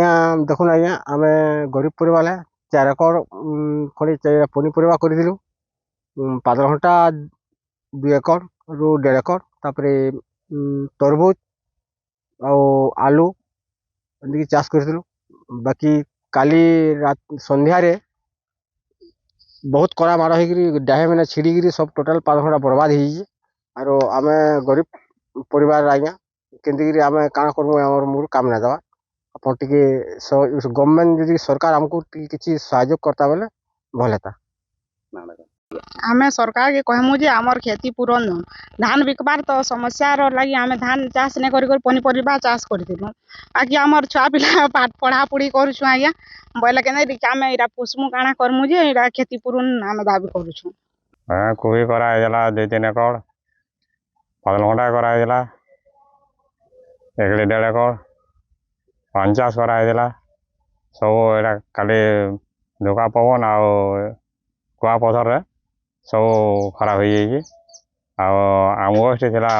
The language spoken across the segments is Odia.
ଆଜ୍ଞା ଦେଖୁନ୍ ଆଜ୍ଞା ଆମେ ଗରିବ ପରିବାର 4 ଏକର ଖଣ୍ଡେ ପନିପରିବା କରିଥିଲୁ। ପାତଲଘଣ୍ଟା 2 ଏକରରୁ 1.5 ଏକର, ତାପରେ ତରଭୁଜ ଆଉ ଆଲୁ ଏମିତିକି ଚାଷ କରିଥିଲୁ। ବାକି କାଲି ସନ୍ଧ୍ୟାରେ ବହୁତ କଡ଼ା ମାଡ଼ ହେଇକିରି ଡାହି ମାନେ ଛିଡ଼ିକିରି ସବୁ ଟୋଟାଲ୍ ପାତଲଘଣ୍ଟା ବର୍ବାଦ ହେଇଯାଇଛି। ଆରୁ ଆମେ ଗରିବ ପରିବାର ଆଜ୍ଞା କେନ୍ତିକିରି ଆମେ କାଣା କର୍ମୁ ଆମର ମୂଳ କାମ ନାଇଁ ଦେବା। ଆପଣ ଟିକେ ଗଭର୍ଣ୍ଣମେଣ୍ଟ ଯଦି ସରକାର ଆମକୁ ଟିକେ କିଛି ସାହାଯ୍ୟ କରତା ବେଲେ ଭଲ ହେତା। ଆମେ ସରକାରକେ କହିମୁ ଯେ ଆମର କ୍ଷତି ପୂରଣ ଧାନ ବିକବାର ତ ସମସ୍ୟାର ଲାଗି ଆମେ ଧାନ ଚାଷ ନାଇଁ କରି ପନିପରିବା ଚାଷ କରିଥିଲୁ। ବାକି ଆମର ଛୁଆ ପିଲା ପାଠ ପଢ଼ାପଢ଼ି କରୁଛୁ ଆଜ୍ଞା ବୋଇଲେ କେନ୍ତା ଆମେ ଏଇଟା ପୋଷମୁ କାଣା କରମୁ ଯେ ଏଇଟା କ୍ଷତି ପୂରଣ ଆମେ ଦାବି କରୁଛୁ। କୋବି କରାହେଇଥିଲା 2-3 ଏକର, ପାତଲଘଣ୍ଟା କରାହେଇଥିଲା 1-1.5 ଏକର, ପାନ ଚାଷ କରାହେଇଥିଲା। ସବୁ ଏଇଟା କାଲି ଧୋକା ପବନ ଆଉ କୁଆପଥରରେ ସବୁ ଖରାପ ହେଇଯାଇଛି। ଆଉ ଆମ୍ବ ଗଛଟେ ଥିଲା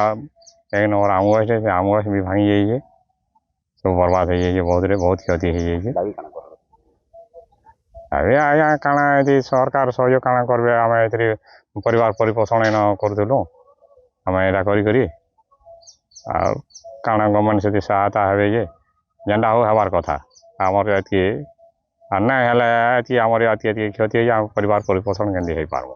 1 ନମ୍ବର ଆମ୍ବ ଗଛଟେ, ସେ ଆମ୍ବ ଗଛ ବି ଭାଙ୍ଗି ଯାଇଛି, ସବୁ ବର୍ବାଦ ହେଇଯାଇଛି, ବହୁତ କ୍ଷତି ହେଇଯାଇଛି। ଏବେ ଆଜ୍ଞା କାଣା ଏଠି ସରକାର ସହଯୋଗ କାଣା କରିବେ, ଆମେ ଏଥିରେ ପରିବାର ପରିପୋଷଣ ଏନ କରୁଥିଲୁ ଆମେ ଏଇଟା କରିକରି। ଆଉ କାଣା ଗଭର୍ଣ୍ଣମେଣ୍ଟ ସେଠି ସହାୟତା ହେବେ ଯେ ଯେନ୍ଟା ହେବାର କଥା ଆମର ଏତିକି, ଆର୍ ନାଇଁ ହେଲେ ଏତିକି ଆମର ଏତିକି କ୍ଷତି ହେଇଛି, ଆମ ପରିବାର ପରିପୋଷଣ କେମିତି ହେଇପାରବ।